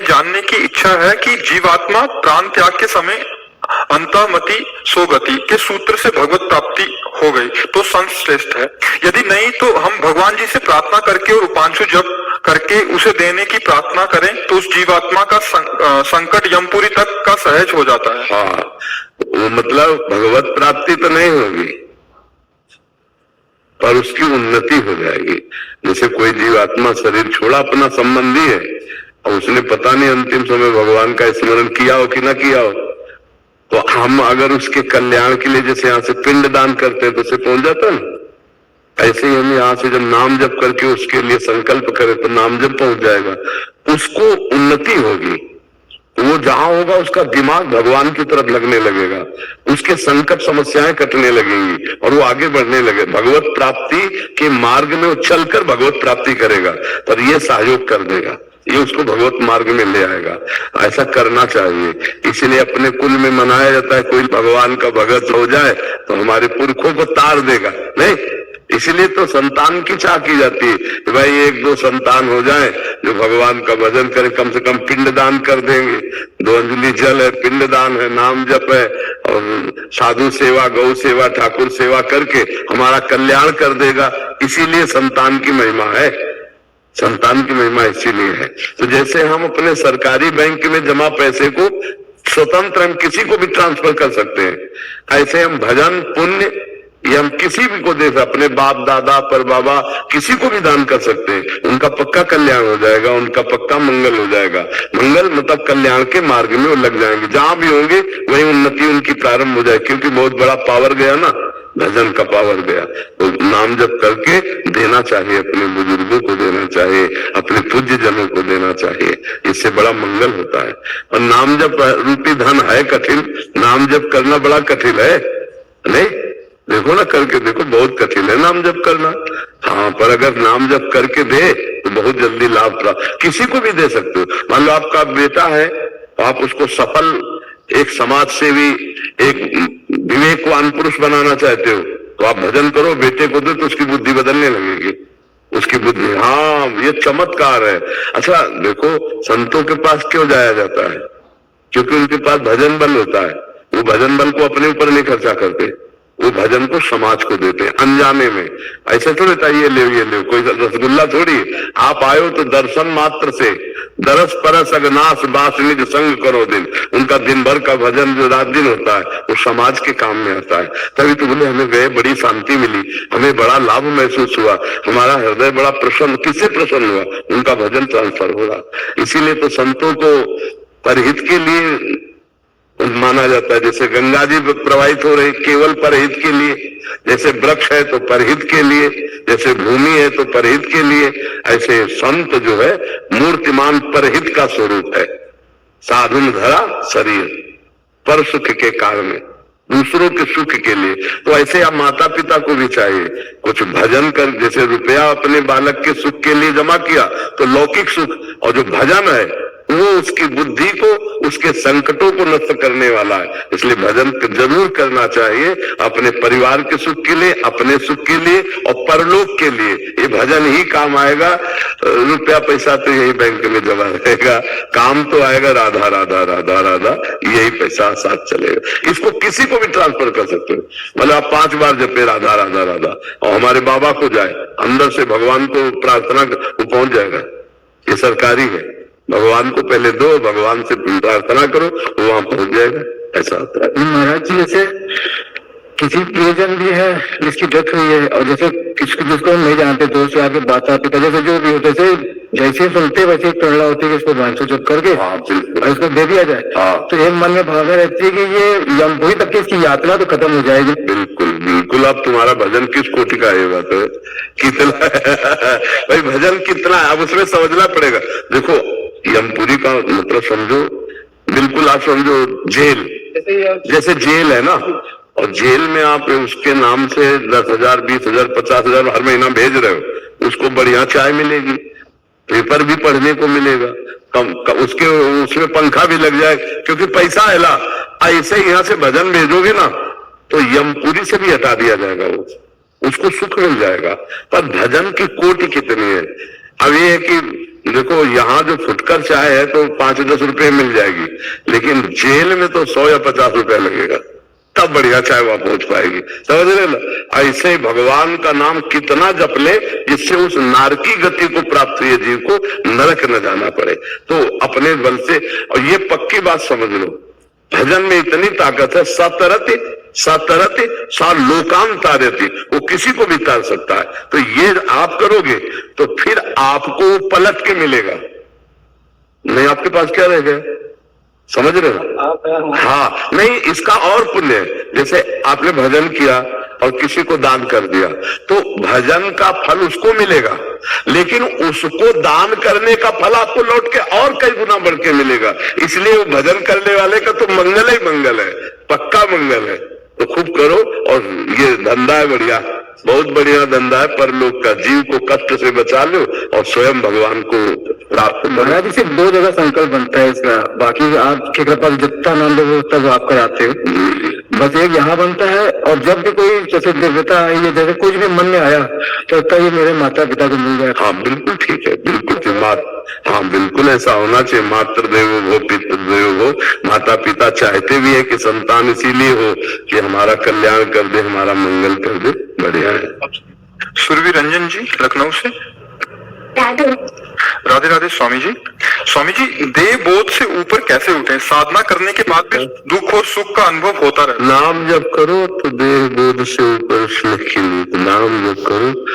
जानने की इच्छा है कि जीवात्मा प्राण त्याग के समय अंतमति सोगति के सूत्र से भगवत प्राप्ति हो गई तो संत श्रेष्ठ है, यदि नहीं तो हम भगवान जी से प्रार्थना करके और उपांशु जप करके उसे देने की प्रार्थना करें तो उस जीवात्मा का संकट यमपुरी तक का सहज हो जाता है। हाँ, वो मतलब भगवत प्राप्ति तो नहीं होगी पर उसकी उन्नति हो जाएगी। जैसे कोई जीवात्मा शरीर छोड़ा, अपना संबंधी है और उसने पता नहीं अंतिम समय भगवान का स्मरण किया हो कि ना किया हो, तो हम अगर उसके कल्याण के लिए जैसे यहाँ से पिंड दान करते हैं तो उसे पहुंच जाता ना, ऐसे ही हम यहाँ से जब नाम जप करके उसके लिए संकल्प करें तो नाम जप पहुंच जाएगा, उसको उन्नति होगी। वो जहां होगा उसका दिमाग भगवान की तरफ लगने लगेगा, उसके संकट समस्याएं कटने लगेंगी और वो आगे बढ़ने लगे। भगवत प्राप्ति के मार्ग में वो चलकर भगवत प्राप्ति करेगा, पर ये सहयोग कर देगा, ये उसको भगवत मार्ग में ले आएगा। ऐसा करना चाहिए। इसलिए अपने कुल में मनाया जाता है कोई भगवान का भगत हो जाए तो हमारे पुरखों को तार देगा, नहीं, इसलिए तो संतान की चाह की जाती है कि भाई एक दो संतान हो जाए जो भगवान का भजन करे, कम से कम पिंड दान कर देंगे, 2 अंजलि जल है, पिंड दान है, नाम जप है और साधु सेवा, गौ सेवा, ठाकुर सेवा करके हमारा कल्याण कर देगा। इसीलिए संतान की महिमा है, संतान की महिमा इसीलिए है। तो जैसे हम अपने सरकारी बैंक में जमा पैसे को स्वतंत्र हम किसी को भी ट्रांसफर कर सकते हैं, ऐसे हम भजन पुण्य ये हम किसी भी को दे, अपने बाप दादा पर बाबा किसी को भी दान कर सकते हैं, उनका पक्का कल्याण हो जाएगा, उनका पक्का मंगल हो जाएगा। मंगल मतलब कल्याण के मार्ग में वो लग जाएंगे, जहां भी होंगे वही उन्नति उनकी प्रारंभ हो जाए, क्योंकि बहुत बड़ा पावर गया ना, भजन का पावर गया। तो नाम जप करके देना चाहिए, अपने बुजुर्गों को देना चाहिए, अपने पूज्य जनों को देना चाहिए, इससे बड़ा मंगल होता है। और नाम जप रूपी धन है कठिन, नाम जप करना बड़ा कठिन है, नहीं, देखो ना करके देखो, बहुत कठिन है नाम जप करना। हाँ, पर अगर नाम जप करके दे तो बहुत जल्दी लाभ प्राप्त, किसी को भी दे सकते हो। मान लो आपका बेटा है तो आप उसको सफल एक समाज सेवी, एक विवेकवान पुरुष बनाना चाहते हो तो आप भजन करो, बेटे को दो तो उसकी बुद्धि बदलने लगेगी, उसकी बुद्धि, हाँ ये चमत्कार है। अच्छा देखो, संतों के पास क्यों जाया जाता है? क्योंकि उनके पास भजन बल होता है, वो भजन बल को अपने ऊपर नहीं खर्चा करते, वो भजन को समाज को देते हैं अनजाने में। ऐसे थोड़ी था ये ले कोई रसगुल्ला थोड़ी, आप आयो तो दर्शन मात्र से दरस परस अगनाश बास निज संग करो दिन, उनका दिन भर का भजन जो रात दिन होता है वो समाज के काम में आता है। तभी तो बोले हमें गए बड़ी शांति मिली, हमें बड़ा लाभ महसूस हुआ, हमारा हृदय बड़ा प्रसन्न, किससे प्रसन्न हुआ? उनका भजन ट्रांसफर हो रहा। इसीलिए तो संतों को परहित के लिए माना जाता है। जैसे गंगा जी प्रवाहित हो रही केवल परहित के लिए, जैसे वृक्ष है तो परहित के लिए, जैसे भूमि है तो परहित के लिए, ऐसे संत जो है मूर्तिमान परहित का स्वरूप है। साधुन धरा शरीर पर सुख के कारण, दूसरों के सुख के लिए। तो ऐसे आप माता पिता को भी चाहिए कुछ भजन कर, जैसे रुपया अपने बालक के सुख के लिए जमा किया तो लौकिक सुख, और जो भजन है वो उसकी बुद्धि को, उसके संकटों को नष्ट करने वाला है। इसलिए भजन जरूर करना चाहिए, अपने परिवार के सुख के लिए, अपने सुख के लिए और परलोक के लिए। ये भजन ही काम आएगा, रुपया पैसा तो यही बैंक में जमा रहेगा, काम तो आएगा राधा राधा राधा राधा, यही पैसा साथ चलेगा। इसको किसी को भी ट्रांसफर कर सकते हो, मतलब आप 5 बार जपे राधा राधा राधा और हमारे बाबा को जाए अंदर से भगवान को प्रार्थना, वो पहुंच जाएगा। ये सरकारी है, भगवान को पहले दो, भगवान से प्रार्थना करो, वहां पहुंच जाएगा, ऐसा होता है। महाराज जी, जैसे किसी प्रियजन भी है जिसकी डेथ हुई है और जैसे जिसको हम नहीं जानते, दोस्त आके बात आते, जैसे जो भी होते थे, जैसे सुनते वैसे प्रेरणा होती है इसको वांछो जप करके और इसको दे दिया जाए, तो एक मन में भावना रहती है कि ये यमपुरी तक की इसकी यात्रा तो खत्म हो जाएगी। बिल्कुल बिल्कुल। अब तुम्हारा भजन किस कोटि का है, बात है कितना भाई भजन कितना है, अब उसमें समझना पड़ेगा। देखो यमपुरी का मतलब समझो, बिल्कुल आप समझो जेल, जैसे जेल है ना, और जेल में आप उसके नाम से 10,000 20,000 50,000 हर महीना भेज रहे हो, उसको बढ़िया चाय मिलेगी, पेपर भी पढ़ने को मिलेगा, उसके उसमें पंखा भी लग जाए क्योंकि पैसा है ला। ऐसे यहाँ से भजन भेजोगे ना तो यमपुरी से भी हटा दिया जाएगा, वो उसको सुख मिल जाएगा। पर भजन की कोटि कितनी है, अब ये है कि देखो यहाँ जो फुटकर चाय है तो 5-10 रुपए मिल जाएगी, लेकिन जेल में तो 100 या 50 रुपए लगेगा, तब बढ़िया चाय वहां पहुंच पाएगी। समझ रहे ना? ऐसे ही भगवान का नाम कितना जप ले जिससे उस नारकी गति को प्राप्त हुए जीव को नरक न जाना पड़े, तो अपने बल से। और ये पक्की बात समझ लो, भजन में इतनी ताकत है, सतरति सतरति सा लोकान तारती, वो किसी को भी तार सकता है। तो ये आप करोगे तो फिर आपको पलट के मिलेगा, नहीं आपके पास क्या रह गया? समझ रहे हो? हाँ, नहीं इसका और पुण्य है। जैसे आपने भजन किया और किसी को दान कर दिया तो भजन का फल उसको मिलेगा, लेकिन उसको दान करने का फल आपको लौट के और कई गुना बढ़ के मिलेगा। इसलिए वो भजन करने वाले का तो मंगल ही मंगल है, पक्का मंगल है। तो खूब करो, और ये धंधा है बढ़िया, बहुत बढ़िया धंधा है, परलोक का। जीव को कष्ट से बचा लो और स्वयं भगवान को प्राप्त करो। महाराज जी सिर्फ 2 जगह संकल्प बनता है इसका, बाकी आपकी कृपा से जितना नाम लोग तब आप कराते हो। बस एक यहाँ बनता है, और जब भी कोई जैसे देवता आई है, जैसे कुछ भी मन में आया तो लगता है ये मेरे माता पिता को मिल जाए। हाँ बिल्कुल ठीक है, बिल्कुल ठीक। हाँ बिल्कुल ऐसा होना चाहिए। मातृ देवो भव पितृ देवो भव, माता पिता चाहते भी है कि संतान इसीलिए हो कि हमारा कल्याण कर दे, हमारा मंगल कर दे। बढ़िया है। सुरभि रंजन जी लखनऊ से। राधे राधे स्वामी जी। स्वामी जी, देह बोध से ऊपर कैसे उठे? साधना करने के बाद भी दुख और सुख का अनुभव होता रहता है। नाम जब करो तो देह बोध से ऊपर नाम जब करो